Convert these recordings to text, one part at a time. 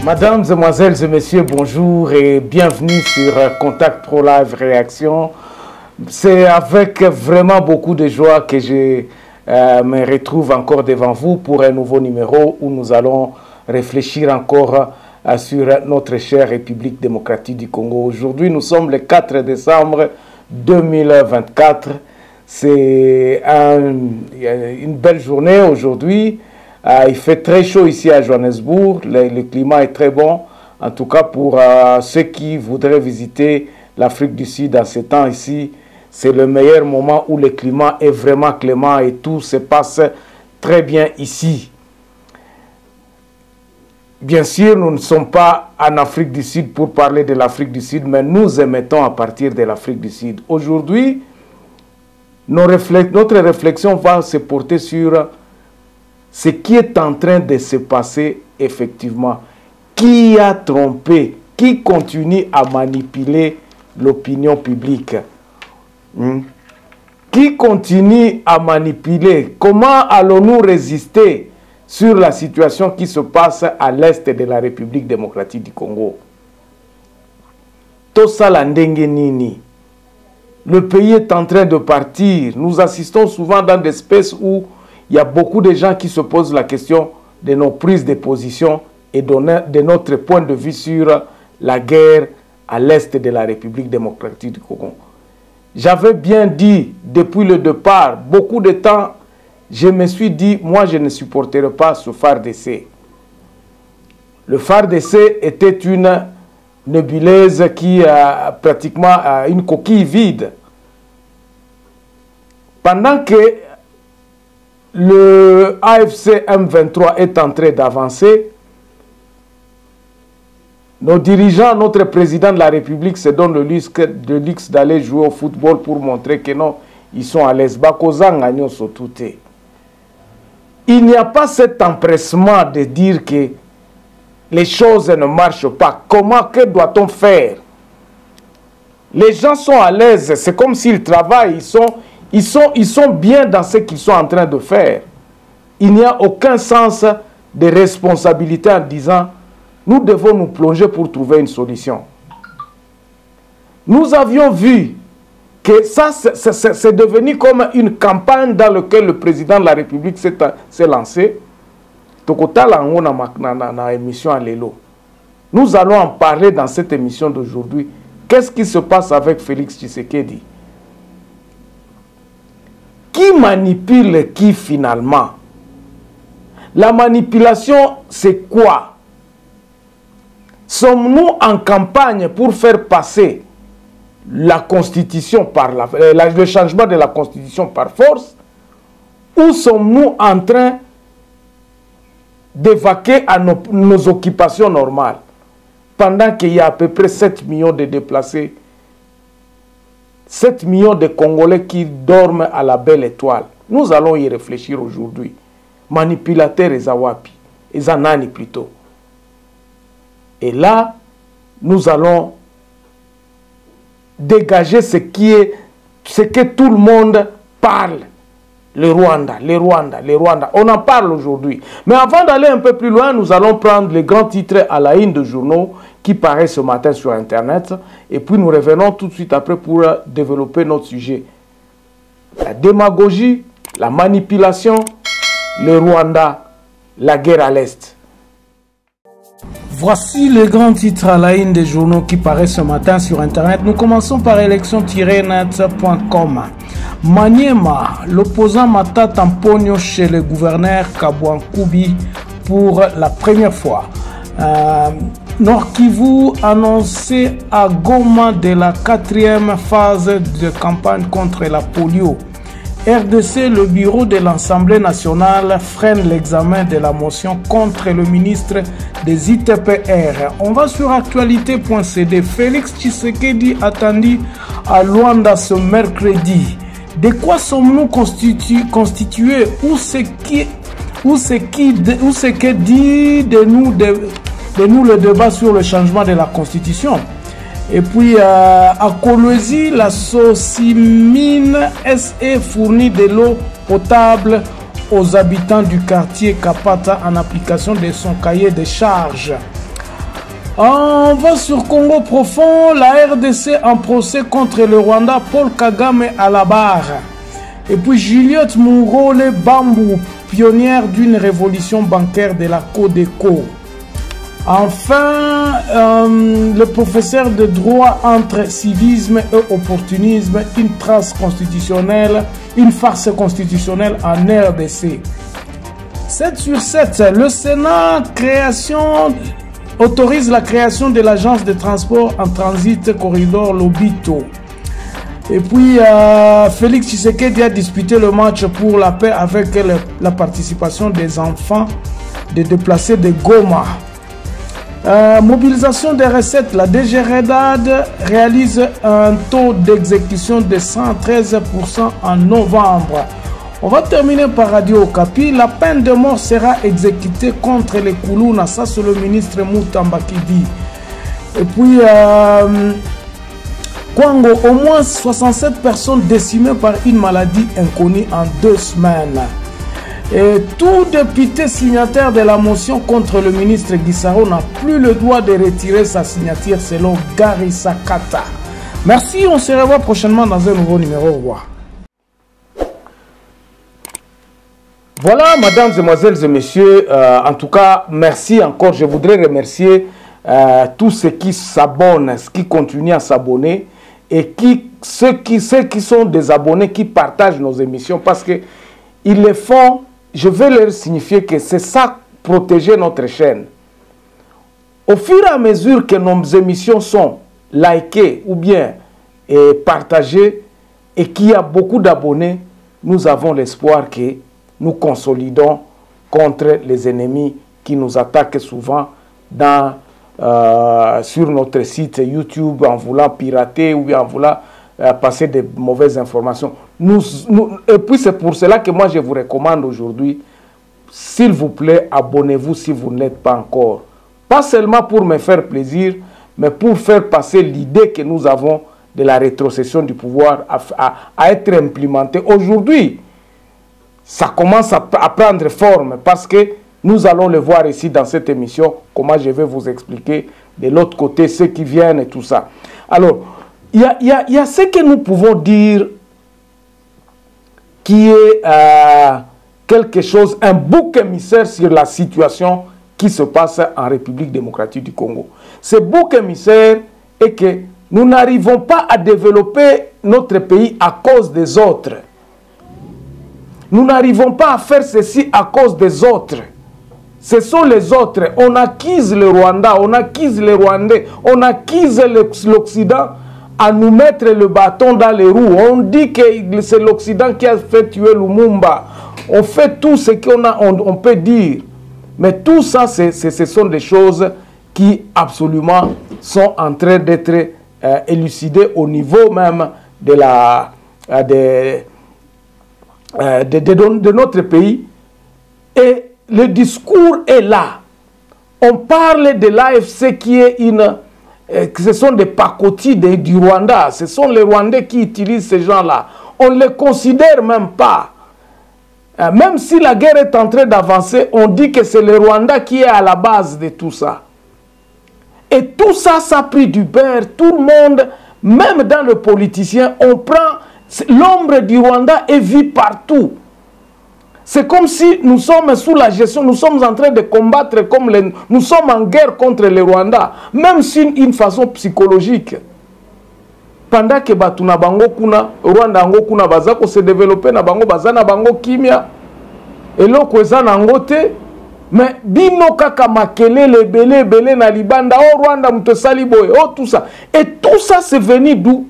Mesdames, Mesdemoiselles et Messieurs, bonjour et bienvenue sur Contact Pro Live Réaction. C'est avec vraiment beaucoup de joie que je me retrouve encore devant vous pour un nouveau numéro où nous allons réfléchir encore sur notre chère République démocratique du Congo. Aujourd'hui, nous sommes le 4 décembre 2024. C'est une belle journée aujourd'hui. Il fait très chaud ici à Johannesburg. Le climat est très bon. En tout cas, pour ceux qui voudraient visiter l'Afrique du Sud en ces temps ici, c'est le meilleur moment où le climat est vraiment clément et tout se passe très bien ici. Bien sûr, nous ne sommes pas en Afrique du Sud pour parler de l'Afrique du Sud, mais nous émettons à partir de l'Afrique du Sud. Aujourd'hui, notre réflexion va se porter sur ce qui est en train de se passer effectivement. Qui a trompé? Qui continue à manipuler l'opinion publique? Qui continue à manipuler? Comment allons-nous résister sur la situation qui se passe à l'est de la République démocratique du Congo? Tosala ndenge nini? Le pays est en train de partir. Nous assistons souvent dans des spaces où il y a beaucoup de gens qui se posent la question de nos prises de position et de notre point de vue sur la guerre à l'est de la République démocratique du Congo. J'avais bien dit depuis le départ, beaucoup de temps, je me suis dit, moi je ne supporterai pas ce FARDC. Le FARDC était une nébuleuse qui a pratiquement une coquille vide. Pendant que le AFC M23 est en train d'avancer, nos dirigeants, notre président de la République se donne le luxe d'aller jouer au football pour montrer que non, ils sont à l'aise. Il n'y a pas cet empressement de dire que les choses ne marchent pas. Comment, que doit-on faire? Les gens sont à l'aise, c'est comme s'ils travaillent, ils sont bien dans ce qu'ils sont en train de faire. Il n'y a aucun sens de responsabilité en disant nous devons nous plonger pour trouver une solution. Nous avions vu que ça, c'est devenu comme une campagne dans laquelle le président de la République s'est lancé. Nous allons en parler dans cette émission d'aujourd'hui. Qu'est-ce qui se passe avec Félix Tshisekedi? Qui manipule qui finalement? La manipulation, c'est quoi? Sommes-nous en campagne pour faire passer la constitution par le changement de la constitution par force? Ou sommes-nous en train d'évacuer à nos occupations normales pendant qu'il y a à peu près 7 millions de déplacés, 7 millions de Congolais qui dorment à la belle étoile? Nous allons y réfléchir aujourd'hui. Manipulateurs et Zawapi, et Zanani plutôt. Et là, nous allons dégager ce que tout le monde parle. Le Rwanda, le Rwanda, le Rwanda. On en parle aujourd'hui. Mais avant d'aller un peu plus loin, nous allons prendre les grands titres à la une de journaux qui paraissent ce matin sur Internet. Et puis nous revenons tout de suite après pour développer notre sujet. La démagogie, la manipulation, le Rwanda, la guerre à l'Est. Voici les grands titres à la une des journaux qui paraissent ce matin sur Internet. Nous commençons par élection-net.com. Maniema, l'opposant Matata Mponyo chez le gouverneur Kabouankoubi pour la première fois. Nord Kivu annoncé à Goma de la 4e phase de campagne contre la polio. RDC, le bureau de l'Assemblée nationale freine l'examen de la motion contre le ministre des ITPR. On va sur actualité.cd. Félix Tshisekedi attendu à Luanda ce mercredi. De quoi sommes-nous constitués? Où ce que dit de nous le débat sur le changement de la Constitution? Et puis à Kolwezi, la Socimine SE fournit de l'eau potable aux habitants du quartier Kapata en application de son cahier de charges. On va sur Congo profond, la RDC en procès contre le Rwanda, Paul Kagame à la barre. Et puis Juliette Murole Bambou, pionnière d'une révolution bancaire de la Codeco. Enfin, le professeur de droit entre civisme et opportunisme, une trace constitutionnelle, une farce constitutionnelle en RDC. 7 sur 7, le Sénat autorise la création de l'agence de transport en transit corridor Lobito. Et puis, Félix Tshisekedi a disputé le match pour la paix avec la participation des enfants des déplacés de Goma. Mobilisation des recettes, la DGREDAD réalise un taux d'exécution de 113% en novembre. On va terminer par Radio Okapi. La peine de mort sera exécutée contre les Koulouna. Ça, c'est le ministre Moutamba qui dit. Et puis, Kwango, au moins 67 personnes décimées par une maladie inconnue en 2 semaines. Et tout député signataire de la motion contre le ministre Guissaro n'a plus le droit de retirer sa signature selon Gary Sakata. Merci, on se revoit prochainement dans un nouveau numéro. Au revoir. Voilà, mesdames, mesdemoiselles et messieurs, en tout cas, merci encore. Je voudrais remercier tous ceux qui s'abonnent, qui continuent à s'abonner et ceux qui sont des abonnés, qui partagent nos émissions parce qu'ils le font. Je vais leur signifier que c'est ça, protéger notre chaîne. Au fur et à mesure que nos émissions sont likées ou bien partagées et qu'il y a beaucoup d'abonnés, nous avons l'espoir que nous consolidons contre les ennemis qui nous attaquent souvent sur notre site YouTube en voulant pirater ou bien en voulant passer de mauvaises informations. Et puis c'est pour cela que moi je vous recommande aujourd'hui, s'il vous plaît, abonnez-vous si vous ne l'êtes pas encore. Pas seulement pour me faire plaisir, mais pour faire passer l'idée que nous avons de la rétrocession du pouvoir à être implémentée. Aujourd'hui, ça commence à prendre forme parce que nous allons le voir ici dans cette émission, comment je vais vous expliquer de l'autre côté ceux qui viennent et tout ça. Alors, il y a ce que nous pouvons dire qui est quelque chose, un bouc émissaire sur la situation qui se passe en République démocratique du Congo. Ce bouc émissaire est que nous n'arrivons pas à développer notre pays à cause des autres. Nous n'arrivons pas à faire ceci à cause des autres. Ce sont les autres. On accuse le Rwanda, on accuse les Rwandais, on accuse l'Occident à nous mettre le bâton dans les roues. On dit que c'est l'Occident qui a fait tuer Lumumba. On fait tout ce qu'on peut dire. Mais tout ça, ce sont des choses qui absolument sont en train d'être élucidées au niveau même de notre pays. Et le discours est là. On parle de l'AFC qui est ce sont des pacotis du Rwanda. Ce sont les Rwandais qui utilisent ces gens-là. On ne les considère même pas. Même si la guerre est en train d'avancer, on dit que c'est le Rwanda qui est à la base de tout ça. Et tout ça, ça a pris du beurre. Tout le monde, même dans le politicien, on prend l'ombre du Rwanda et vit partout. C'est comme si nous sommes sous la gestion, nous sommes en train de combattre nous sommes en guerre contre le Rwanda, même si une façon psychologique. Pendant que Batuna Bango Kuna, Rwanda Ngo Kuna Bazako se développer na Bango Bazana Bango Kimia, et l'autre Zana Ngote, mais Bino Kaka Makele, le belé na Libanda, oh Rwanda Mutesaliboy, oh tout ça. Et tout ça c'est venu d'où?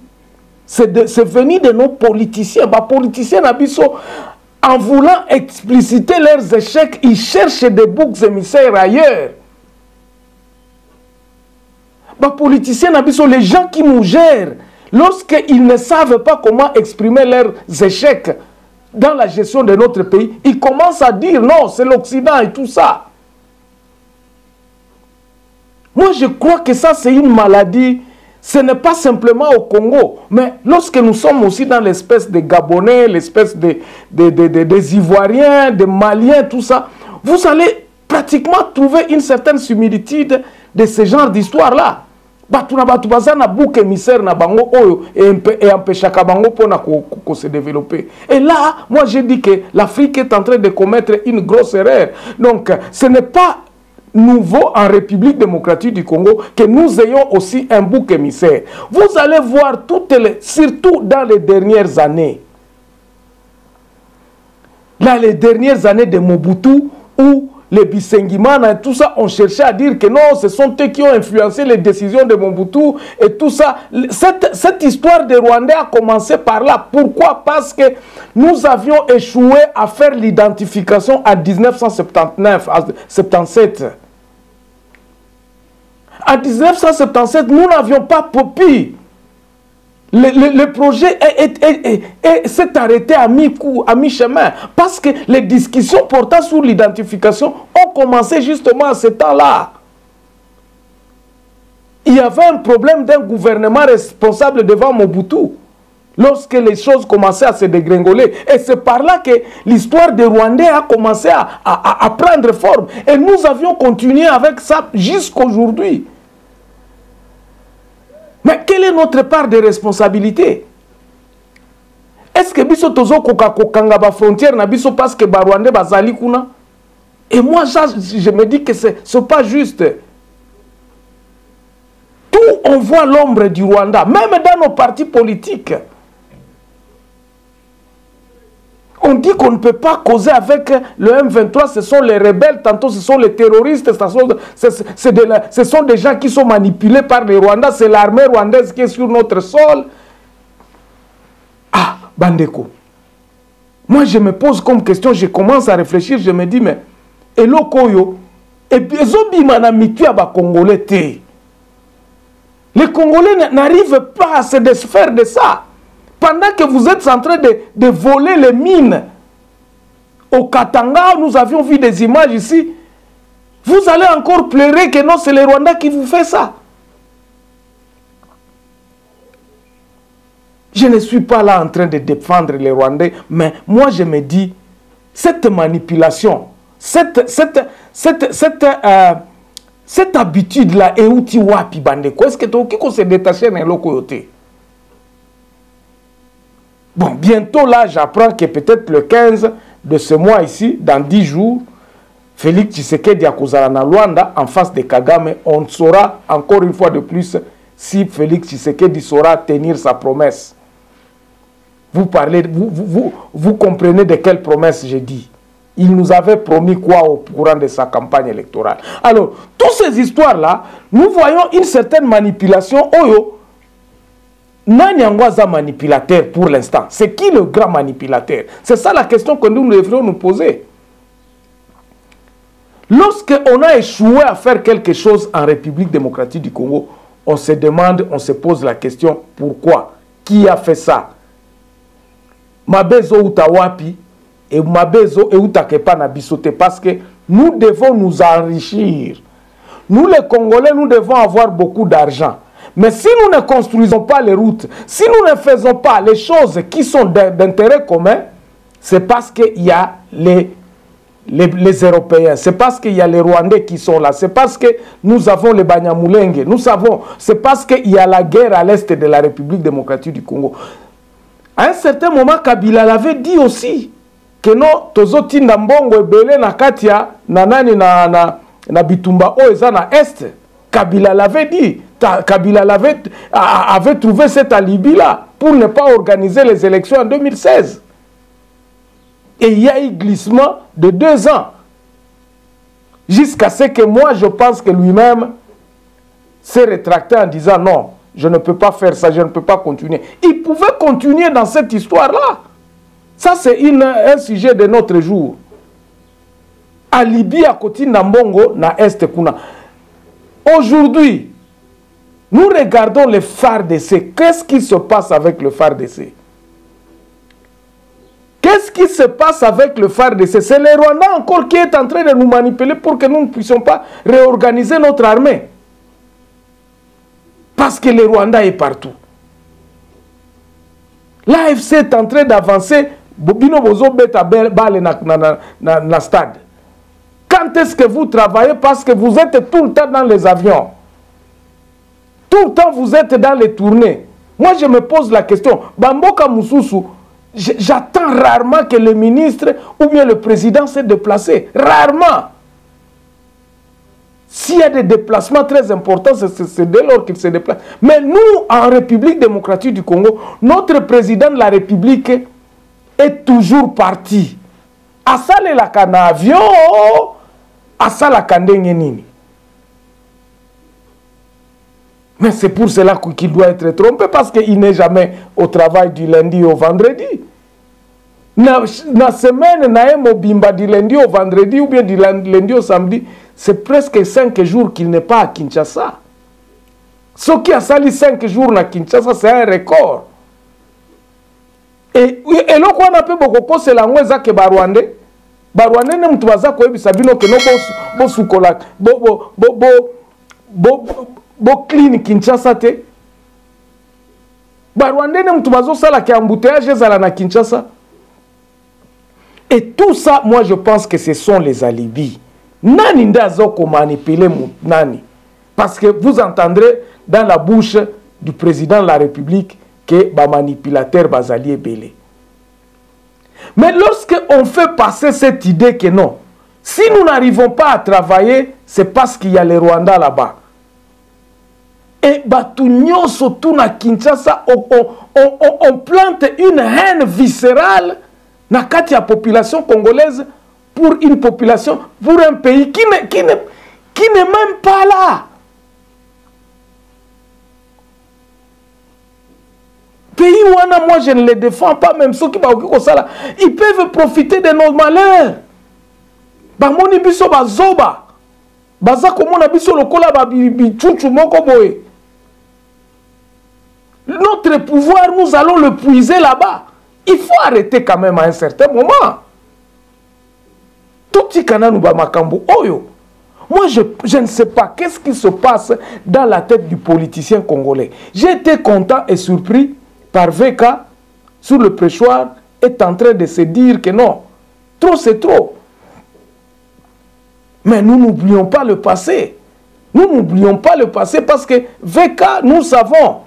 C'est venu de nos politiciens. Les politiciens n'abisso. En voulant expliciter leurs échecs, ils cherchent des boucs émissaires ailleurs. Les politiciens, les gens qui nous gèrent, lorsqu'ils ne savent pas comment exprimer leurs échecs dans la gestion de notre pays, ils commencent à dire non, c'est l'Occident et tout ça. Moi, je crois que ça, c'est une maladie. Ce n'est pas simplement au Congo, mais lorsque nous sommes aussi dans l'espèce de Gabonais, l'espèce des Ivoiriens, des Maliens, tout ça, vous allez pratiquement trouver une certaine similitude de ce genre d'histoire-là. Batuna batu bazana bouc émissaire na bango oyo et empêchaka bango pour se développer. Et là, moi j'ai dit que l'Afrique est en train de commettre une grosse erreur. Donc, ce n'est pas nouveau en République démocratique du Congo que nous ayons aussi un bouc émissaire. Vous allez voir surtout dans les dernières années. Là, les dernières années de Mobutu, où les Bisengimana et tout ça ont cherché à dire que non, ce sont eux qui ont influencé les décisions de Mobutu et tout ça. Cette histoire de Rwandais a commencé par là. Pourquoi? Parce que nous avions échoué à faire l'identification en 1979, à 77. En 1977, nous n'avions pas Popi. Le projet s'est arrêté à mi-chemin parce que les discussions portant sur l'identification ont commencé justement à ce temps-là. Il y avait un problème d'un gouvernement responsable devant Mobutu lorsque les choses commençaient à se dégringoler. Et c'est par là que l'histoire des Rwandais a commencé à prendre forme. Et nous avions continué avec ça jusqu'aujourd'hui. Mais quelle est notre part de responsabilité? Est-ce que biso tozo kokanga ba frontière na biso parce que ba Rwandais bazali kuna? Et moi je me dis que c'est pas juste. Tout on voit l'ombre du Rwanda, même dans nos partis politiques. On dit qu'on ne peut pas causer avec le M23, ce sont les rebelles, tantôt ce sont les terroristes, ce sont des gens qui sont manipulés par les Rwandais, c'est l'armée rwandaise qui est sur notre sol. Ah, Bandeko. Moi je me pose comme question, je commence à réfléchir, je me dis, mais, et l'Okoyo, et puis les Congolais n'arrivent pas à se défaire de ça. Pendant que vous êtes en train de voler les mines au Katanga, nous avions vu des images ici. Vous allez encore pleurer que non, c'est les Rwandais qui vous font ça. Je ne suis pas là en train de défendre les Rwandais, mais moi je me dis, cette manipulation, cette habitude-là, est-ce que tu se détacher dans le côté? Bon, bientôt là, j'apprends que peut-être le 15 de ce mois ici, dans 10 jours, Félix Tshisekedi Akozala na Luanda, en face de Kagame, on saura encore une fois de plus si Félix Tshisekedi saura tenir sa promesse. Vous parlez, vous comprenez de quelle promesse j'ai dit. Il nous avait promis quoi au courant de sa campagne électorale. Alors, toutes ces histoires-là, nous voyons une certaine manipulation. Oyo, Nanyangwaza manipulateur pour l'instant. C'est qui le grand manipulateur? C'est ça la question que nous devrions nous poser. Lorsqu'on a échoué à faire quelque chose en République démocratique du Congo, on se demande, on se pose la question, pourquoi? Qui a fait ça? Mabezo utawapi et Mabezo et utakepa na bisote, parce que nous devons nous enrichir. Nous les Congolais, nous devons avoir beaucoup d'argent. Mais si nous ne construisons pas les routes, si nous ne faisons pas les choses qui sont d'intérêt commun, c'est parce qu'il y a les Européens, c'est parce qu'il y a les Rwandais qui sont là, c'est parce que nous avons les Banyamulenge, nous savons, c'est parce qu'il y a la guerre à l'est de la République démocratique du Congo. À un certain moment, Kabila l'avait dit aussi, que non, tozoti ndambongo ebele na katia, nanani na bitumba oeza na est. Kabila l'avait dit. Kabila avait trouvé cet alibi-là pour ne pas organiser les élections en 2016. Et il y a eu glissement de 2 ans. Jusqu'à ce que moi, je pense que lui-même s'est rétracté en disant non, je ne peux pas faire ça, je ne peux pas continuer. Il pouvait continuer dans cette histoire-là. Ça, c'est un sujet de notre jour. Alibi à côté Nambongo, na Est Kuna. Aujourd'hui, nous regardons le FARDC. Qu'est-ce qui se passe avec le FARDC? Qu'est-ce qui se passe avec le FARDC? C'est le Rwanda encore qui est en train de nous manipuler pour que nous ne puissions pas réorganiser notre armée. Parce que le Rwanda est partout. L'AFC est en train d'avancer. Bobino Bozo beta balle na stade. Quand est-ce que vous travaillez? Parce que vous êtes tout le temps dans les avions. Tout le temps, vous êtes dans les tournées. Moi, je me pose la question. Bamboka Moussousou, j'attends rarement que le ministre ou bien le président se déplace. Rarement. S'il y a des déplacements très importants, c'est dès lors qu'il se déplace. Mais nous, en République démocratique du Congo, notre président de la République est toujours parti. Asale la kana avion, asala kandenge nini. Mais c'est pour cela qu'il doit être trompé, parce qu'il n'est jamais au travail du lundi au vendredi. Na semaine, na mobimba du lundi au vendredi ou bien du lundi au samedi, c'est presque 5 jours qu'il n'est pas à Kinshasa. Ce qui a sali 5 jours à Kinshasa, c'est un record. Et là, on a peu beaucoup, c'est la moueza que Barwande. Barwande ne mtubaza kwa ebi sabino ke no bo sukola bo clean Kinshasa te. Barwande ne mtubazo sala ki embouteillage zala na Kinshasa. Et tout ça, moi je pense que ce sont les alibis. Nani ndazo ko manipuler nani. Parce que vous entendrez dans la bouche du président de la République que ba manipulateur bazali ebele. Mais lorsqu'on fait passer cette idée que non, si nous n'arrivons pas à travailler, c'est parce qu'il y a les Rwandais là-bas. Et Batunyo surtout na Kinshasa, on plante une haine viscérale dans la population congolaise pour une population, pour un pays qui n'est même pas là. Pays où moi je ne les défends pas, même ceux qui ils peuvent profiter de nos malheurs. Bamoni biso bazoba. Baza komona biso lokola ba bichuchu moko boye. Notre pouvoir, nous allons le puiser là-bas. Il faut arrêter quand même à un certain moment. Tout kana nuba makambo oyo. Moi, je ne sais pas qu'est-ce qui se passe dans la tête du politicien congolais. J'ai été content et surpris par VK sur le préchoir est en train de se dire que non, trop c'est trop. Mais nous n'oublions pas le passé. Nous n'oublions pas le passé parce que VK, nous savons.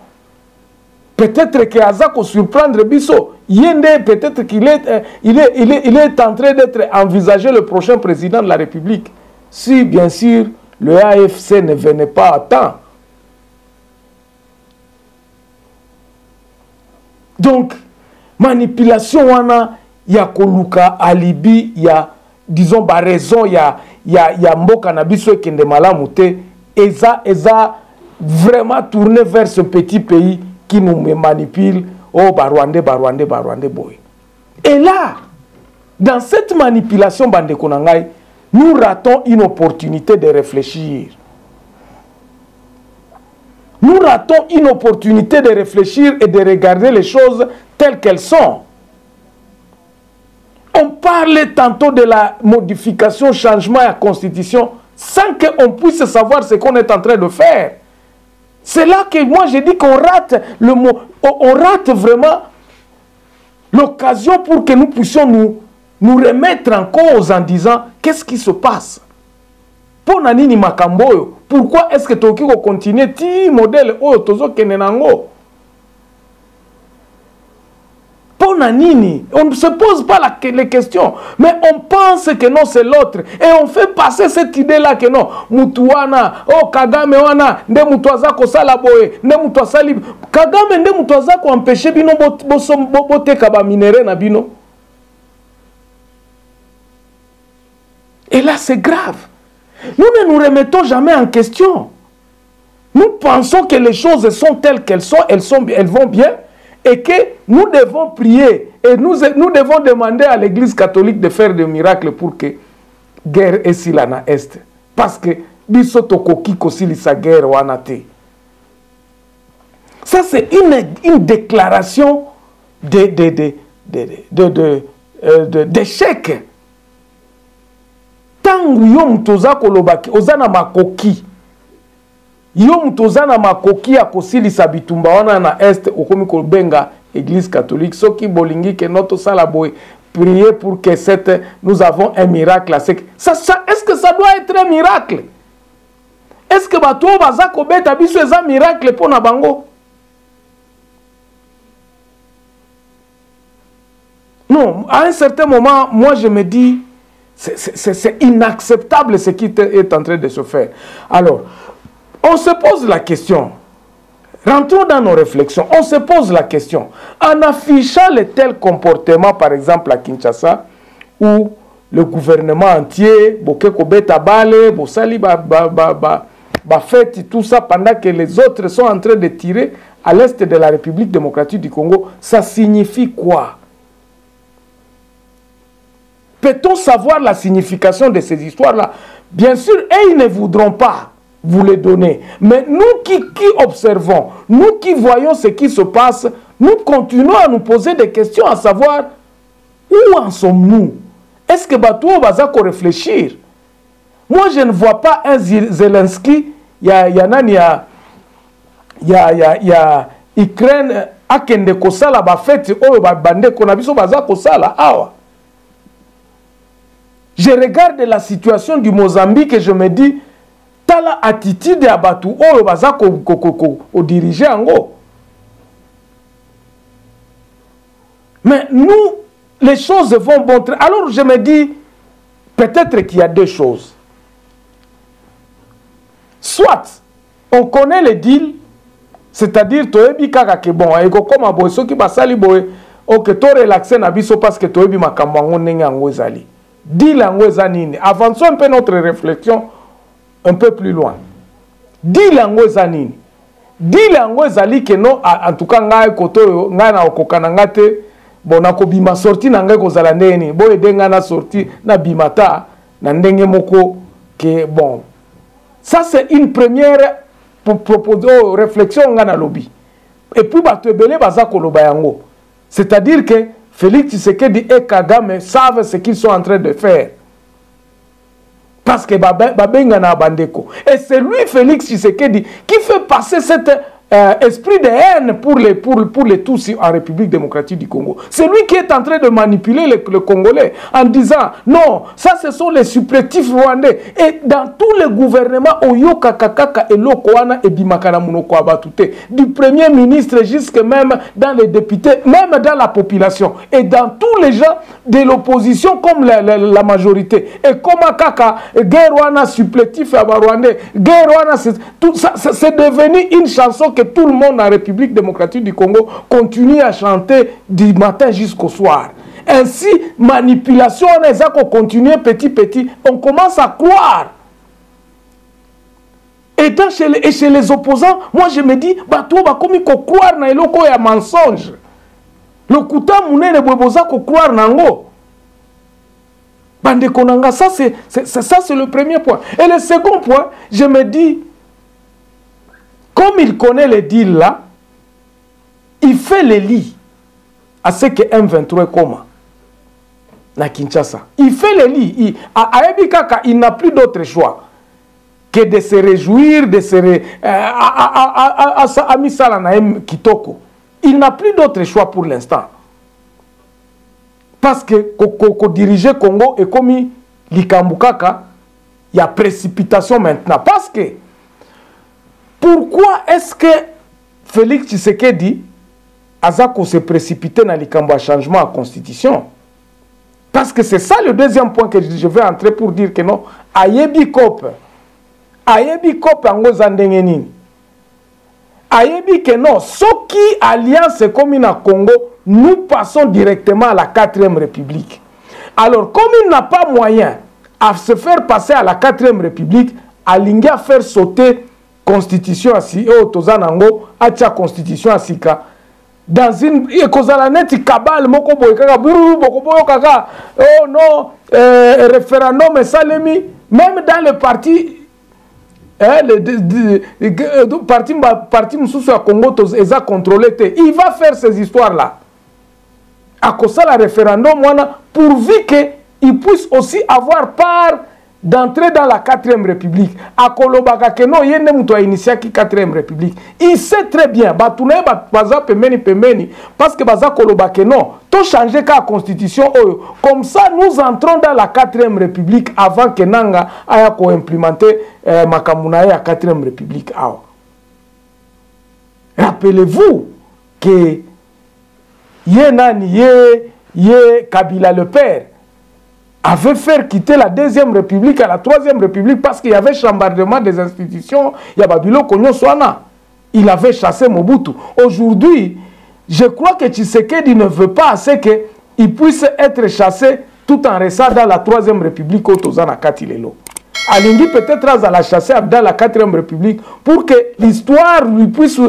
Peut-être que Azako surprendre Bisso. Yende, peut-être qu'il est en train d'être envisagé le prochain président de la République. Si, bien sûr, le AFC ne venait pas à temps. Donc, manipulation, il y a Koluka, alibi, il y a, disons, raison, il y a Mboka Nabiso qui est malamouté, et ça vraiment tourné vers ce petit pays qui nous manipule. Oh, Barwande, boy. Et là, dans cette manipulation, Bande Konangai, nous ratons une opportunité de réfléchir. Nous ratons une opportunité de réfléchir et de regarder les choses telles qu'elles sont. On parlait tantôt de la modification, changement à la Constitution, sans qu'on puisse savoir ce qu'on est en train de faire. C'est là que moi j'ai dit qu'on rate le mot, on rate vraiment l'occasion pour que nous puissions nous remettre en cause en disant qu'est-ce qui se passe. Pour Nanini Makamboyo, pourquoi est-ce que Tokyo continue ti modèle Tozo Kenenango? Pour Nanini, on ne se pose pas les questions, mais on pense que non, c'est l'autre. Et on fait passer cette idée-là que non, Mutuana, oh Kagame wana, nde Mutuaza ko sala boye, nde Mutuaza libre. Kagame nde Mutuaza ko empêcher bino bote kaba minéré na bino. Et là, c'est grave. Nous ne nous remettons jamais en question. Nous pensons que les choses sont telles qu'elles sont, elles vont bien, et que nous devons prier, et nous devons demander à l'Église catholique de faire des miracles pour que guerre est si là est. Parce que biso tokoki kosili sa guerre wanate. Ça c'est une déclaration d'échec. Tangu yo mtoza kolobaki ozana makoki. Yo mtozana makoki ya kosili sabitumba wana na est okomi kolbenga Église catholique soki bolingi ke noto sala boy prier pour que nous avons un miracle. Est-ce que ça doit être un miracle? Est-ce que bato baza kobeta biso eza miracle pour na bango? Non, à un certain moment, moi je me dis, c'est inacceptable ce qui est en train de se faire. Alors, on se pose la question, rentrons dans nos réflexions, on se pose la question, en affichant les tels comportements, par exemple à Kinshasa, où le gouvernement entier, Bokeko Beta Bale, Bosali, fête tout ça, pendant que les autres sont en train de tirer à l'est de la République démocratique du Congo, ça signifie quoi? Peut-on savoir la signification de ces histoires-là? Bien sûr, et ils ne voudront pas vous les donner. Mais nous qui observons, nous qui voyons ce qui se passe, nous continuons à nous poser des questions, à savoir où en sommes-nous? Est-ce que Batou va réfléchir? Moi, je ne vois pas un Zelensky, il y a Ukraine, akende kosala ba fête oyo ba bande konabiso baza kosala awa. Je regarde la situation du Mozambique et je me dis, tala attitude ya batu oyo baza ko diriger ango. Mais nous, les choses vont bon. Alors je me dis, peut-être qu'il y a deux choses. Soit, on connaît le deal, c'est-à-dire, toebi kaka ke bon, eko koma boy, so ki basali boy, ok, to relaxer na biso parce que toebi makambo ango ndenge ango ezali. Deal ango ezanini. Avançons un peu notre réflexion un peu plus loin. Deal ango ezanini. Deal ango ezali ke no, en tout cas, ngai koto, ngai na okokana ngate, bon, na kobima sorti na ngai kozala ndeni, boy edenga na sorti na bimata, na ndenge moko, ke bon. Ça, c'est une première réflexion dans le lobby. Et puis, c'est-à-dire que Félix Tshisekedi et Kagame savent ce qu'ils sont en train de faire. Parce que Babengana Bandeko. Et c'est lui, Félix Tshisekedi, qui fait passer cet esprit de haine pour les Tutsis en République démocratique du Congo. C'est lui qui est en train de manipuler le Congolais en disant non, ça ce sont les supplétifs rwandais. Et dans tous les gouvernements, Oyoka Kakaka et Lokoana et Bimakana Munoko Abatute, du Premier ministre jusqu'à même dans les députés, même dans la population, et dans tous les gens de l'opposition comme la majorité. Et comme Kaka, Guerwana supplétif à Rwandais, Guerwana, c'est devenu une chanson que tout le monde en République démocratique du Congo continue à chanter du matin jusqu'au soir. Ainsi, manipulation, on a continué petit, on commence à croire. Et chez les opposants, moi je me dis, bah toi, bah comme il faut croire na eloko ya mensonge. Le kuta mouné ne boboza ko croire nango. Bande konanga, ça c'est le premier point. Et le second point, je me dis, comme il connaît les deals là, il fait les lits à ce que M23 est comme na Kinshasa. Il fait les lits. À Ebikaka, il n'a plus d'autre choix que de se réjouir, de se Kitoko. Il n'a plus d'autre choix pour l'instant. Parce que diriger Congo est comme l'Ikambukaka, il y a précipitation maintenant. Parce que pourquoi est-ce que Félix Tshisekedi Azako s'est précipité dans le changement en constitution? Parce que c'est ça le deuxième point que je vais entrer pour dire que non. Ayebi Kop ango zandenge nini. Ayebi que non. Soki alliance comme in Congo, nous passons directement à la 4e République. Alors, comme il n'a pas moyen à se faire passer à la 4e République, Alinga faire sauter constitution asi tozanango atia constitution asika dans une kozalanet kabal moko boy kaka buru boko boyo kaka oh non référendum salemi même dans le parti le parti mususu à Congo eza contrôlé il va faire ces histoires là à cause la référendum wana pourvu que il puisse aussi avoir part d'entrer dans la 4e République. A Kolobaka Keno, il y a un initié qui 4e République. Il sait très bien, parce que Baza Kolobaka Keno, tout changer la constitution. Comme ça, nous entrons dans la 4e République avant que Nanga aya ko implémenter Makamuna la 4e République. Rappelez-vous que Kabila le père avait fait quitter la 2e République à la 3e République parce qu'il y avait chambardement des institutions. Il y a Babilo Konyo Swana. Il avait chassé Mobutu. Aujourd'hui, je crois que Tshisekedi ne veut pas assez qu'il puisse être chassé tout en restant dans la 3e République au Tozana Katilelo. Alingi peut-être à la chasser dans la 4e République pour que l'histoire lui puisse...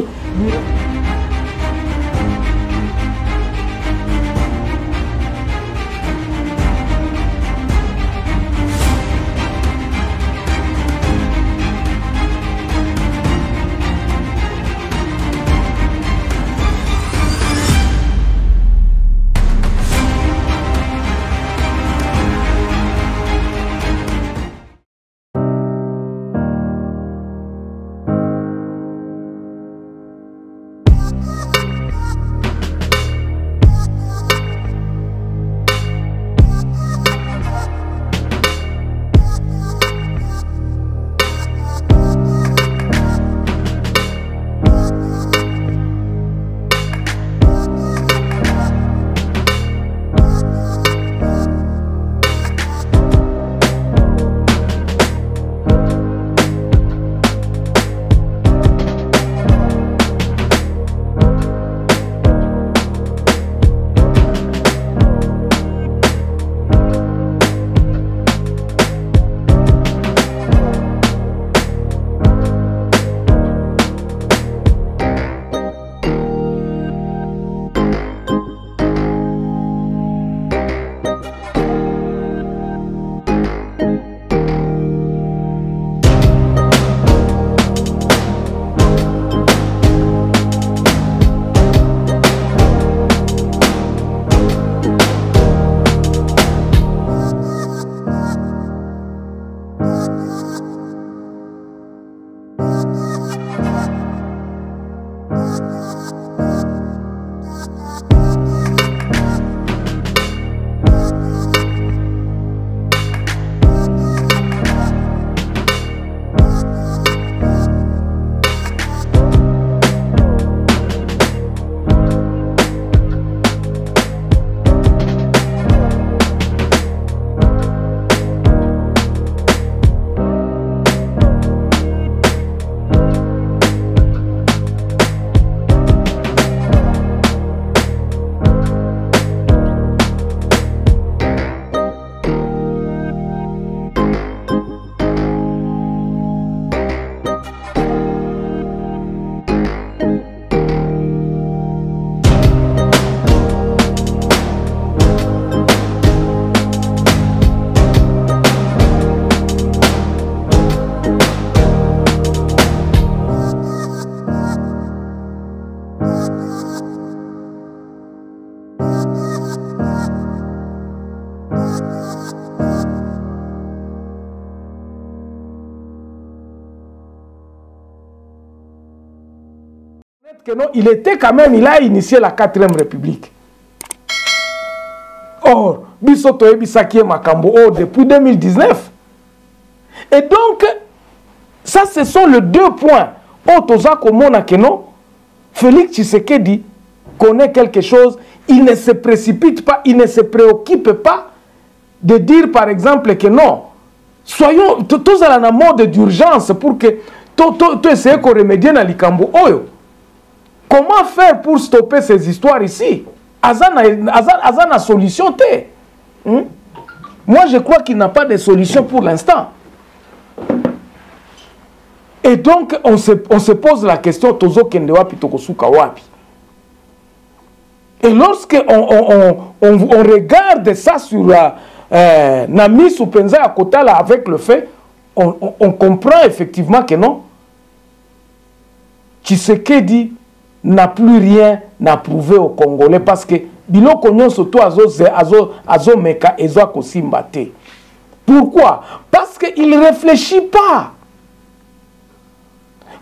Que non, il était quand même, il a initié la 4e République. Or, Bisoto et Bisaki Makambo, depuis 2019. Et donc, ça, ce sont les deux points. Otoza Komona Keno, Félix Tshisekedi connaît quelque chose, il ne se précipite pas, il ne se préoccupe pas de dire par exemple que non, soyons tous à la mode d'urgence pour que tu essayes de remédier dans l'Ikambo Oyo. Comment faire pour stopper ces histoires ici? Azana solution té. Moi je crois qu'il n'a pas de solution pour l'instant. Et donc on se pose la question Tozo kende wapi tokosuka wapi. Et lorsque on regarde ça sur Nami Soupenza à Kotala avec le fait, on comprend effectivement que non. Tshisekedi n'a plus rien à prouver aux Congolais parce que biloko nyonso to azo meka ezo kosimbate. Pourquoi? Parce qu'il ne réfléchit pas.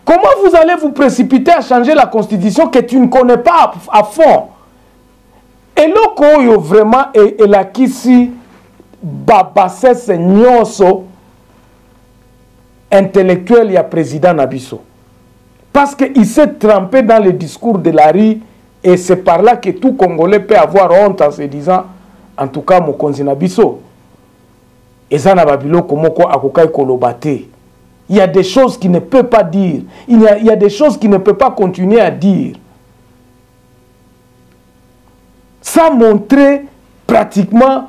Comment vous allez vous précipiter à changer la constitution que tu ne connais pas à fond? Et le vraiment est la kisi babasese nyonso intellectuel, il y a président Nabiso. Parce qu'il s'est trempé dans le discours de la rue et c'est par là que tout Congolais peut avoir honte en se disant, en tout cas, Mokonzi Nabiso. Et ça n'a pas bilo komoko akokai kolobate. Il y a des choses qu'il ne peut pas dire. Il y a des choses qu'il ne peut pas continuer à dire. Ça montrait pratiquement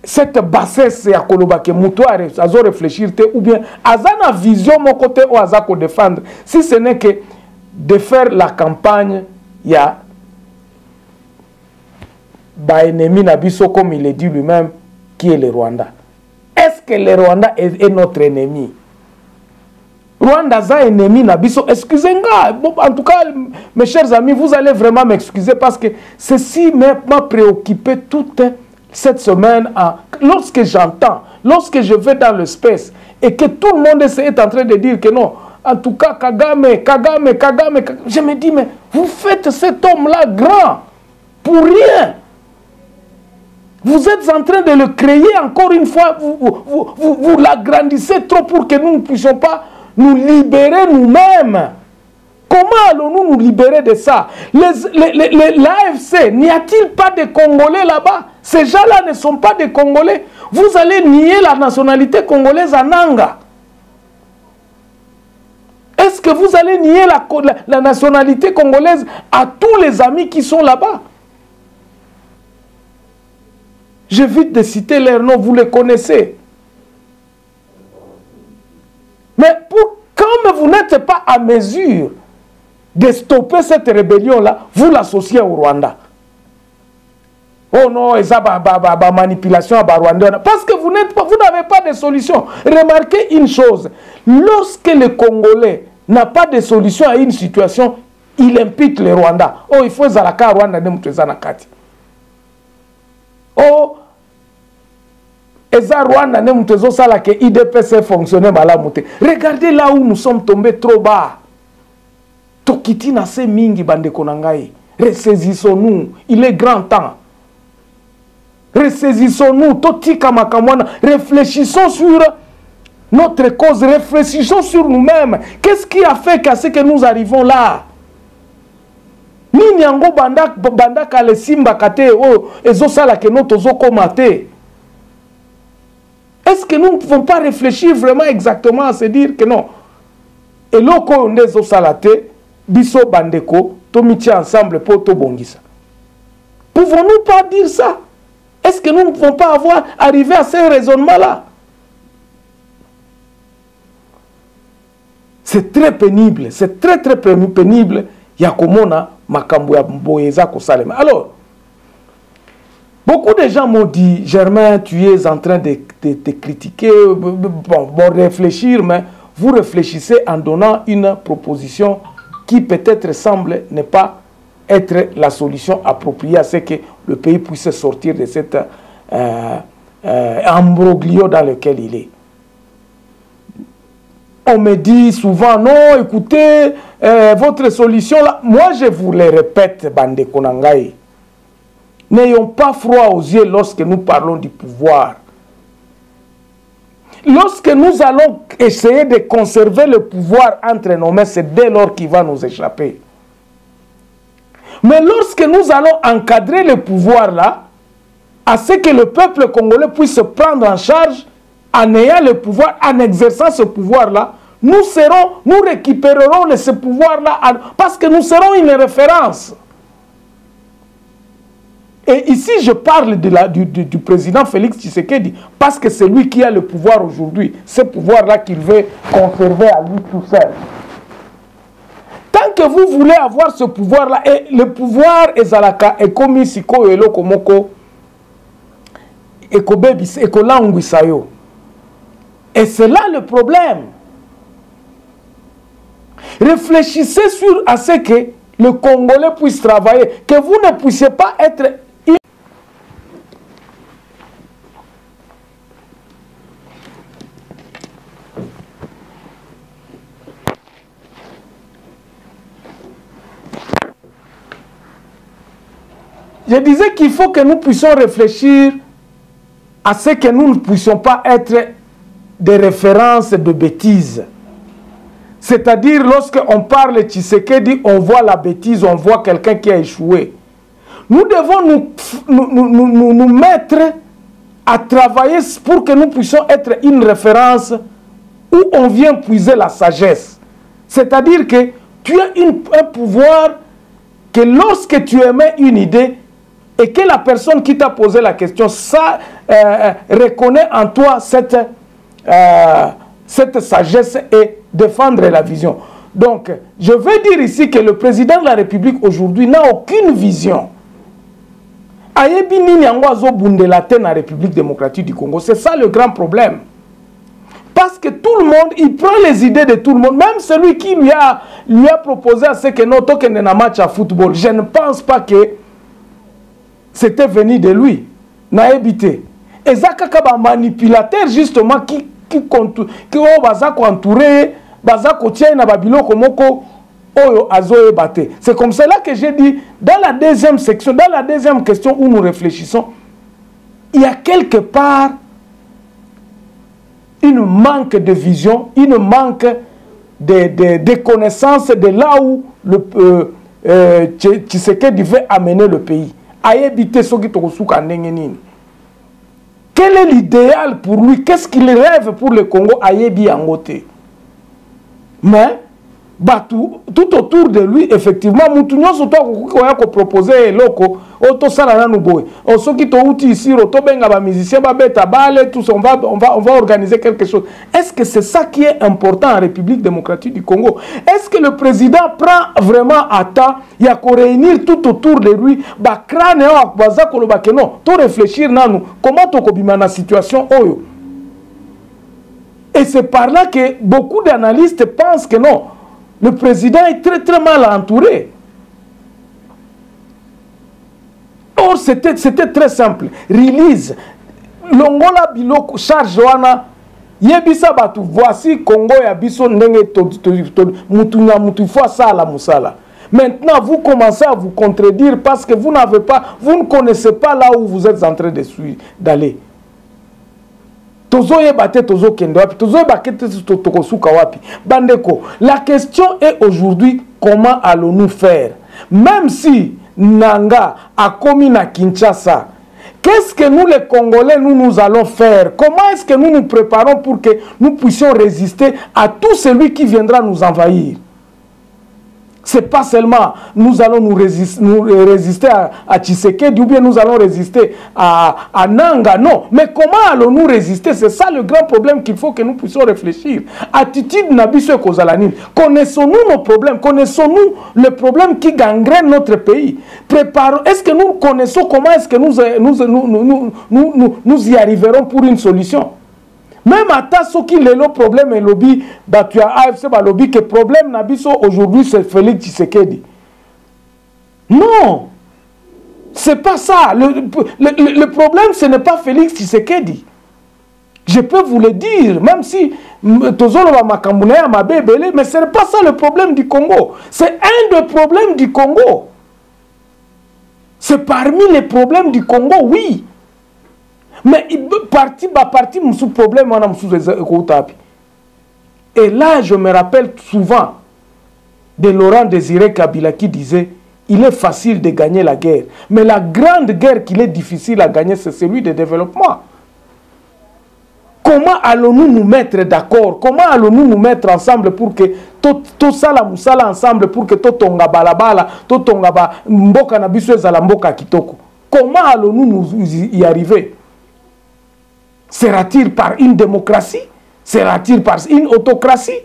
cette bassesse à Koloba que Mouto a réfléchir ou bien Azana vision mon côté ou Azako défendre. Si ce n'est que de faire la campagne, il y a ennemi Nabiso comme il est dit lui-même, qui est le Rwanda. Est-ce que le Rwanda est notre ennemi? Rwanda est ennemi Nabiso. Excusez-moi. Bon, en tout cas, mes chers amis, vous allez vraiment m'excuser parce que ceci m'a préoccupé toute cette semaine. Lorsque j'entends, lorsque je vais dans le space et que tout le monde est en train de dire que non, en tout cas, Kagame, je me dis, mais vous faites cet homme-là grand pour rien. Vous êtes en train de le créer encore une fois, vous l'agrandissez trop pour que nous ne puissions pas nous libérer nous-mêmes. Comment allons-nous nous libérer de ça? L'AFC, n'y a-t-il pas de Congolais là-bas? Ces gens-là ne sont pas des Congolais. Vous allez nier la nationalité congolaise à Nanga. Est-ce que vous allez nier la nationalité congolaise à tous les amis qui sont là-bas? J'évite de citer leurs noms, vous les connaissez. Mais comme vous n'êtes pas à mesure de stopper cette rébellion-là, vous l'associez au Rwanda. Oh non, et ça, manipulation à Rwanda. Parce que vous n'avez pas de solution. Remarquez une chose. Lorsque le Congolais n'a pas de solution à une situation, il impute le Rwanda. Oh, il faut Zalaka Rwanda de Mutezanakati. Oh, Eza Rwanda ne Mutezo Sala que IDPC fonctionne malamute. Regardez là où nous sommes tombés trop bas. Tokiti na se mingi bande konangai. Ressaisissons-nous. Il est grand temps. Ressaisissons-nous. Totika makamwana. Réfléchissons sur notre cause. Réfléchissons sur nous-mêmes. Qu'est-ce qui a fait qu'à ce que nous arrivons là? Ni nyango banda kale simba kate o ezo sala ke no tozo komate. Est-ce que nous ne pouvons pas réfléchir vraiment exactement à se dire que non? Et loko onde ezo salate biso bandeko tomitia ensemble pour to bongisa. Pouvons-nous pas dire ça? Est-ce que nous ne pouvons pas arriver à ce raisonnement-là? C'est très pénible, c'est très pénible. Yakomona makambo ya boyeza kosalema. Alors, beaucoup de gens m'ont dit, Germain, tu es en train de critiquer, bon, réfléchir, mais vous réfléchissez en donnant une proposition qui peut-être semble ne pas être la solution appropriée à ce que le pays puisse sortir de cet imbroglio dans lequel il est. On me dit souvent, non, écoutez, votre solution là, moi je vous le répète, Bande Konangaï, n'ayons pas froid aux yeux lorsque nous parlons du pouvoir. Lorsque nous allons essayer de conserver le pouvoir entre nos mains, c'est dès lors qu'il va nous échapper. Mais lorsque nous allons encadrer le pouvoir là, à ce que le peuple congolais puisse se prendre en charge, en ayant le pouvoir, en exerçant ce pouvoir-là, nous récupérerons ce pouvoir-là parce que nous serons une référence. Et ici, je parle du président Félix Tshisekedi parce que c'est lui qui a le pouvoir aujourd'hui. Ce pouvoir-là qu'il veut conserver à lui tout seul. Tant que vous voulez avoir ce pouvoir-là, et le pouvoir ezalaka ekomi sikoyo eloko moko ekobebisa ekolangwisa yo. Et c'est là le problème. Réfléchissez à ce que le Congolais puisse travailler, que vous ne puissiez pas être... Je disais qu'il faut que nous puissions réfléchir à ce que nous ne puissions pas être des références de bêtises. C'est-à-dire, lorsqu'on parle de Tshisekedi, on voit la bêtise, on voit quelqu'un qui a échoué. Nous devons nous mettre à travailler pour que nous puissions être une référence où on vient puiser la sagesse. C'est-à-dire que tu as un pouvoir que lorsque tu émets une idée et que la personne qui t'a posé la question reconnaît en toi cette sagesse et défendre la vision. Donc, je veux dire ici que le président de la République aujourd'hui n'a aucune vision. Ayebi nini yango azobundela te na République démocratique du Congo. C'est ça le grand problème. Parce que tout le monde, il prend les idées de tout le monde. Même celui qui lui a proposé à ce que non, token un match à football. Je ne pense pas que c'était venu de lui. N'a évité. Et ça, c'est un manipulateur justement qui va entourer, c'est comme cela que j'ai dit, dans la deuxième section, dans la deuxième question où nous réfléchissons, il y a quelque part une manque de vision, une manque de connaissances de là où Tshisekedi veut amener le pays. Quel est l'idéal pour lui? Qu'est-ce qu'il rêve pour le Congo? Ayebi Angote. Mais tout autour de lui, effectivement, Moutounion surtout proposer loko, auto salana nuboy. On se qui outil ici, auto benga ba musicien, ba beta bale, tous on va organiser quelque chose. Est-ce que c'est ça qui est important en République démocratique du Congo? Est-ce que le président prend vraiment à temps, il y a qu'à réunir tout autour de lui, ba crâne ou baza koloba que non, to réfléchir nanou, comment to kobima na situation oyo? Et c'est par là que beaucoup d'analystes pensent que non, le président est très très mal entouré. Or, c'était très simple. Release. Longola biloko charge wana. Yebisa batu. Voici Congo ya biso ndenge mutunya mutufo sala musala. Maintenant, vous commencez à vous contredire parce que vous ne connaissez pas là où vous êtes en train d'aller. Bandeko, la question est aujourd'hui comment allons-nous faire? Même si Nanga a commis à Kinshasa, qu'est-ce que nous les Congolais nous allons faire? Comment est-ce que nous nous préparons pour que nous puissions résister à tout celui qui viendra nous envahir? C'est pas seulement nous allons nous résister à Tshisekedi ou bien nous allons résister à Nanga, non. Mais comment allons-nous résister? C'est ça le grand problème qu'il faut que nous puissions réfléchir. Attitude Nabiso et Kozalanine. Connaissons-nous nos problèmes? Connaissons-nous les problèmes qui gangrènent notre pays? Préparons. Est-ce que nous connaissons comment est-ce que nous y arriverons pour une solution? Même à ce qui est le problème et lobby, tu as AFC lobby que problème nabiso aujourd'hui c'est Félix Tshisekedi. Non, c'est pas ça. Le problème ce n'est pas Félix Tshisekedi. Je peux vous le dire, même si Tozolo va m'acambouner à ma bébé, mais ce n'est pas ça le problème du Congo. C'est un des problèmes du Congo. C'est parmi les problèmes du Congo, oui. Mais parti sous problème on a sous. Et là je me rappelle souvent de Laurent Désiré Kabila qui disait il est facile de gagner la guerre mais la grande guerre qu'il est difficile à gagner c'est celui de développement. Comment allons-nous nous mettre d'accord? Comment allons-nous nous mettre ensemble pour que tout ça la musala ensemble pour que tout tonga balabala tout tonga ba mboka na biso ezala mboka kitoko? Comment allons-nous nous y arriver? Sera-t-il par une démocratie? Sera-t-il par une autocratie?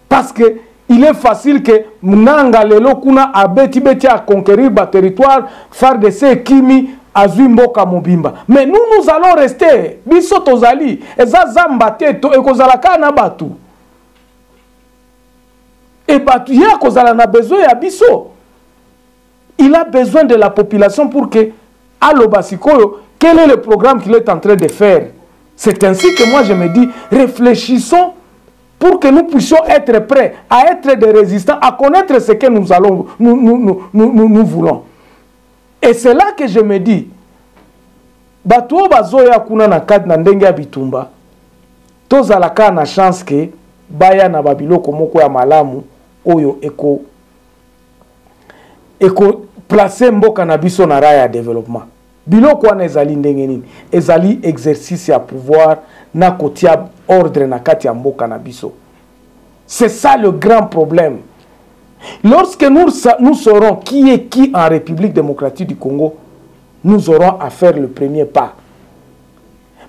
Parce que il est facile que Mnanga lelo kuna abeti à conquérir le territoire, faire de ces kimi azwimboka mobimba. Mais nous allons rester. Biso tozali. Eza zambate et kozalaka na batu. Et batu ya kozala na besoin ya biso. Il a besoin de la population pour que alobasikoyo. Quel est le programme qu'il est en train de faire? C'est ainsi que moi je me dis, réfléchissons pour que nous puissions être prêts à être des résistants, à connaître ce que nous voulons. Et c'est là que je me dis, Batuo bazoya kuna na kadi na ndenge ya bitumba, tozalaka na chance que baya na babiloko moko ya malamu oyo eko placer mboka na biso na raya ya développement. Biloko wana ezali ndenge nini? Ezali exercice ya pouvoir na kotia ordre na kati ya mboka na biso. C'est ça le grand problème. Lorsque nous saurons qui est qui en République démocratique du Congo, nous aurons à faire le premier pas.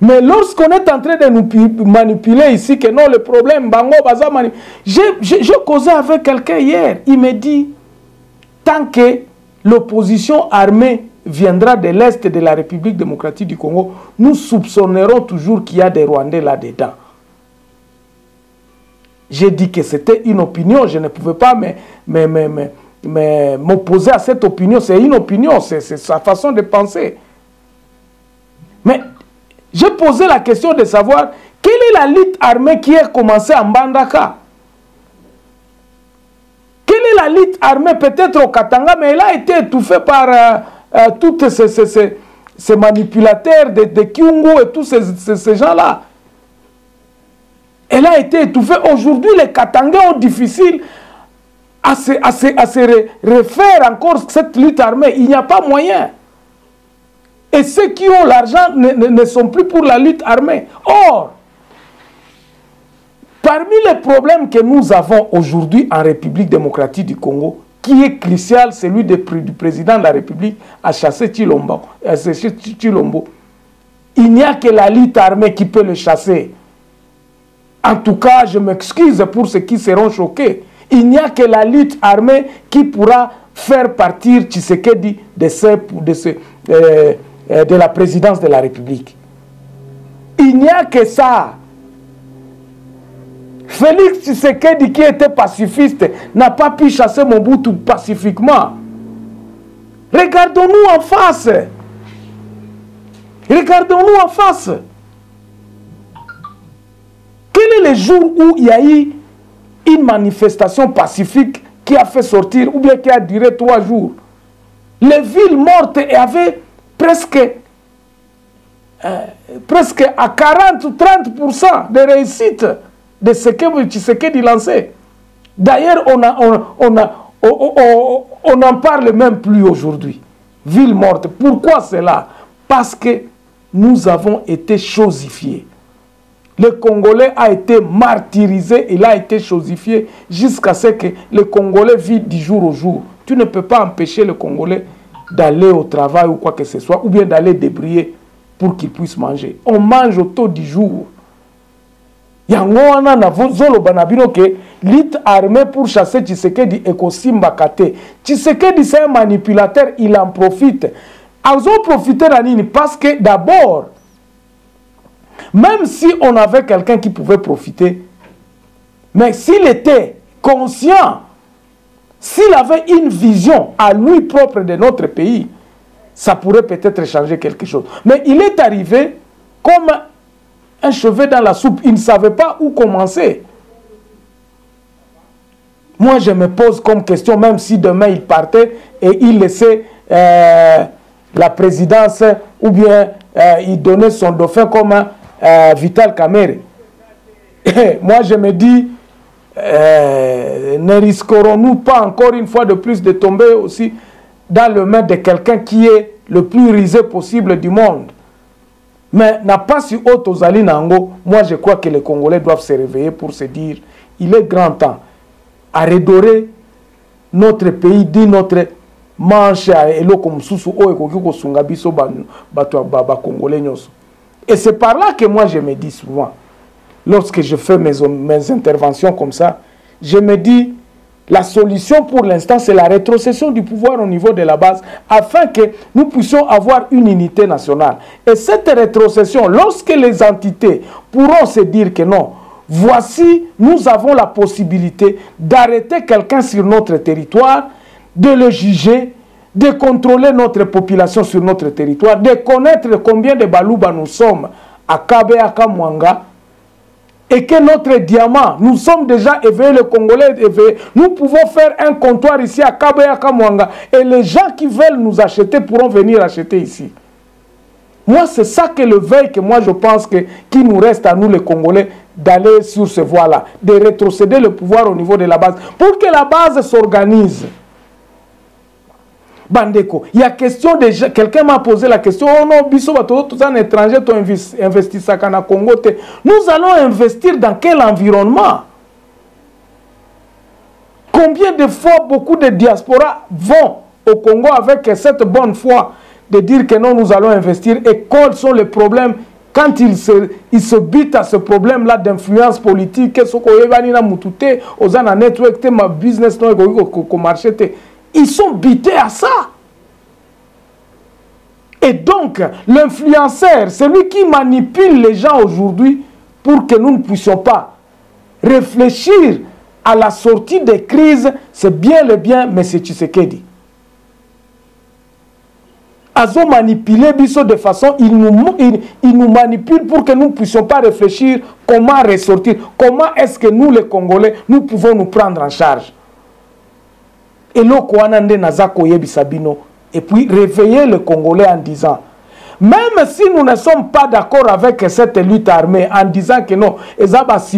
Mais lorsqu'on est en train de nous manipuler ici, que non, le problème, bango, baza j'ai causé avec quelqu'un hier, il me dit, tant que l'opposition armée viendra de l'Est de la République démocratique du Congo, nous soupçonnerons toujours qu'il y a des Rwandais là-dedans. J'ai dit que c'était une opinion, je ne pouvais pas m'opposer à cette opinion. C'est une opinion, c'est sa façon de penser. Mais j'ai posé la question de savoir quelle est la lutte armée qui a commencé en Mbandaka. Quelle est la lutte armée peut-être au Katanga, mais elle a été étouffée par tous ces manipulateurs de Kyungu et tous ces gens-là. Elle a été étouffée. Aujourd'hui, les Katangais ont difficile à se refaire encore cette lutte armée. Il n'y a pas moyen. Et ceux qui ont l'argent ne sont plus pour la lutte armée. Or, parmi les problèmes que nous avons aujourd'hui en République démocratique du Congo, qui est crucial, celui du président de la République à chasser Tshilombo. Il n'y a que la lutte armée qui peut le chasser. En tout cas, je m'excuse pour ceux qui seront choqués. Il n'y a que la lutte armée qui pourra faire partir Tshisekedi de la présidence de la République. Il n'y a que ça. Félix Tshisekedi, qui était pacifiste, n'a pas pu chasser Mobutu pacifiquement. Regardons-nous en face. Regardons-nous en face. Quel est le jour où il y a eu une manifestation pacifique qui a fait sortir, ou bien qui a duré 3 jours? Les villes mortes avaient presque à 40 ou 30% de réussite de ce que Tshisekedi lançait. D'ailleurs, on n'en parle même plus aujourd'hui. Ville morte. Pourquoi cela? Parce que nous avons été chosifiés. Le Congolais a été martyrisé, il a été chosifié jusqu'à ce que le Congolais vit du jour au jour. Tu ne peux pas empêcher le Congolais d'aller au travail ou quoi que ce soit, ou bien d'aller débrouiller pour qu'il puisse manger. On mange au taux du jour. Yangoana na zolo banabino que lutte armée pour chasser Tshisekedi et Kosimba Kate. Tshisekedi c'est un manipulateur, il en profite. Ils ont profité d'Anini parce que d'abord, même si on avait quelqu'un qui pouvait profiter, mais s'il était conscient, s'il avait une vision à lui propre de notre pays, ça pourrait peut-être changer quelque chose. Mais il est arrivé comme un cheveu dans la soupe. Il ne savait pas où commencer. Moi, je me pose comme question, même si demain il partait et il laissait la présidence, ou bien il donnait son dauphin comme Vital Kamerhe. Moi, je me dis, ne risquerons-nous pas encore une fois de plus de tomber aussi dans le main de quelqu'un qui est le plus risé possible du monde? Mais n'a pas si haut aux Alinango. Moi, je crois que les Congolais doivent se réveiller pour se dire, il est grand temps à redorer notre pays, dit notre manche à elo comme sousou o ekoko sunga biso ba Congolais nyoso. Et c'est par là que moi je me dis souvent, lorsque je fais mes interventions comme ça, je me dis, la solution pour l'instant, c'est la rétrocession du pouvoir au niveau de la base, afin que nous puissions avoir une unité nationale. Et cette rétrocession, lorsque les entités pourront se dire que non, voici, nous avons la possibilité d'arrêter quelqu'un sur notre territoire, de le juger, de contrôler notre population sur notre territoire, de connaître combien de Balouba nous sommes à Kabe, à Kamwanga, et que notre diamant, nous sommes déjà éveillés, les Congolais éveillés, nous pouvons faire un comptoir ici à Kabaya Kamwanga et les gens qui veulent nous acheter pourront venir acheter ici. Moi, c'est ça que le veille que moi je pense que qu'il nous reste à nous les Congolais d'aller sur ce voie-là, de rétrocéder le pouvoir au niveau de la base, pour que la base s'organise. Bandeko, il y a question de... Quelqu'un m'a posé la question, oh non, biso tout un étranger, tu investis ça au Congo. Nous allons investir dans quel environnement? Combien de fois beaucoup de diasporas vont au Congo avec cette bonne foi de dire que non, nous allons investir, et quels sont les problèmes quand ils se butent à ce problème-là d'influence politique, ils sont butés à ça. Et donc, l'influenceur, celui qui manipule les gens aujourd'hui pour que nous ne puissions pas réfléchir à la sortie des crises, c'est bien le bien, mais c'est Tshisekedi. Azo manipuler biso de façon, il nous manipule pour que nous ne puissions pas réfléchir comment ressortir, comment est-ce que nous les Congolais, nous pouvons nous prendre en charge. Et puis réveiller le Congolais en disant, même si nous ne sommes pas d'accord avec cette lutte armée, en disant que non, c'est parce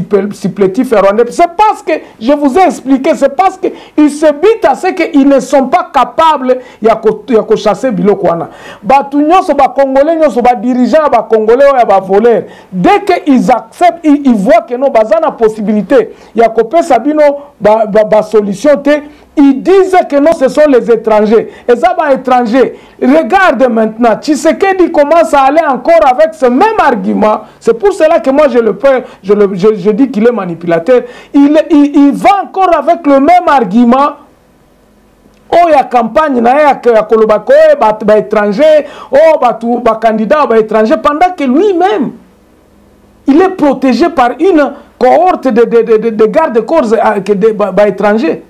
que, je vous ai expliqué, c'est parce qu'ils se butent à ce qu'ils ne sont pas capables de chasser Bilokwana. Congolais, dirigeants, Congolais, voleurs. Dès qu'ils acceptent, ils voient que non, il y a la possibilité, il y a une solution. Ils disent que non, ce sont les étrangers. Et ça va étrangers. Regarde maintenant, Tshisekedi commence à aller encore avec ce même argument. C'est pour cela que moi je dis qu'il est manipulateur. Il va encore avec le même argument. Oh, il y a campagne, il y a étranger, oh, il y a candidat, étranger, pendant que lui-même, il est protégé par une cohorte de gardes-corps étrangers.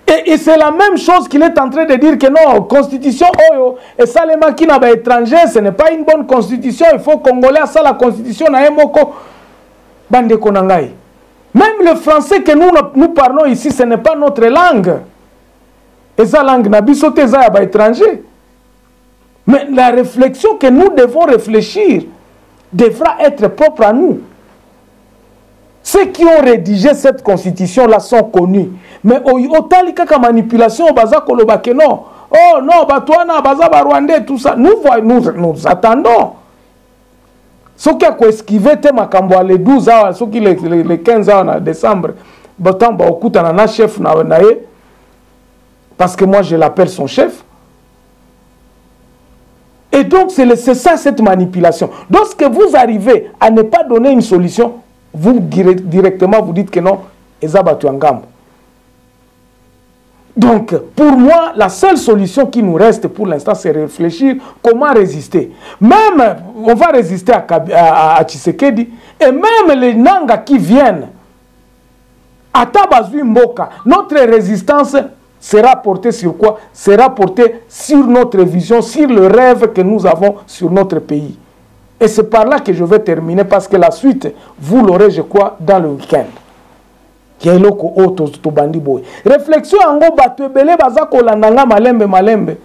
Et c'est la même chose qu'il est en train de dire que non, constitution, oh, et ça les machines étrangers, ce n'est pas une bonne constitution, il faut Congolais à ça la constitution, bande konangai. Même le français que nous parlons ici, ce n'est pas notre langue. Et ça langue n'a pas sauté ça étranger. Mais la réflexion que nous devons réfléchir devra être propre à nous. Ceux qui ont rédigé cette constitution-là sont connus. Mais autant que manipulation, non. Oh non, Batouana, Bazaba Rwandais, tout ça. Nous attendons. Ceux qui ont esquivé les 12 ans, ceux qui les 15 ans en décembre, chef parce que moi je l'appelle son chef. Et donc c'est ça cette manipulation. Lorsque vous arrivez à ne pas donner une solution, vous directement vous dites que non, Ezabatuangam. Donc, pour moi, la seule solution qui nous reste pour l'instant, c'est réfléchir comment résister. Même, on va résister à Tshisekedi, et même les Nanga qui viennent, à Tabazui Mboka, notre résistance sera portée sur quoi? Sera portée sur notre vision, sur le rêve que nous avons sur notre pays. Et c'est par là que je vais terminer, parce que la suite, vous l'aurez, je crois, dans le week-end. Réflexion en malembe.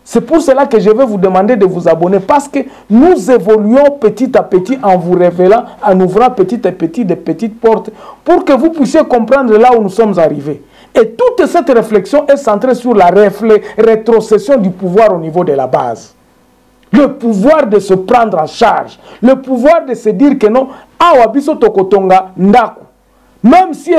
C'est pour cela que je vais vous demander de vous abonner, parce que nous évoluons petit à petit en vous révélant, en ouvrant petit à petit des petites portes pour que vous puissiez comprendre là où nous sommes arrivés. Et toute cette réflexion est centrée sur la rétrocession du pouvoir au niveau de la base. Le pouvoir de se prendre en charge, le pouvoir de se dire que non, awabiso tokotonga ndaku. Même si ils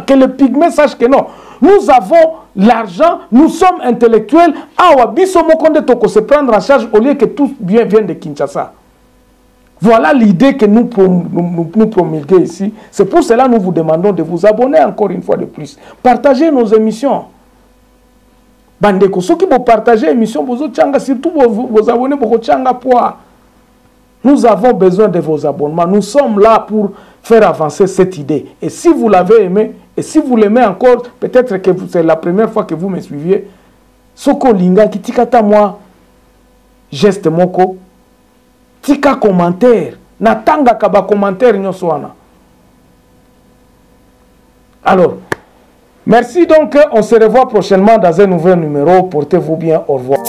que le pygmée sache que non, nous avons l'argent, nous sommes intellectuels, se prendre en charge au lieu que tout bien vienne de Kinshasa. Voilà l'idée que nous promulguons ici. C'est pour cela que nous vous demandons de vous abonner encore une fois de plus. Partagez nos émissions. Bandeko, ceux qui vont partager l'émission, surtout vos abonnés, nous avons besoin de vos abonnements. Nous sommes là pour faire avancer cette idée. Et si vous l'avez aimé, et si vous l'aimez encore, peut-être que c'est la première fois que vous me suiviez, Soko Linga, Kitikata moi, geste moko, tika commentaire natanga kaba commentaire nyonso wana. Alors merci, donc on se revoit prochainement dans un nouvel numéro. Portez-vous bien, au revoir.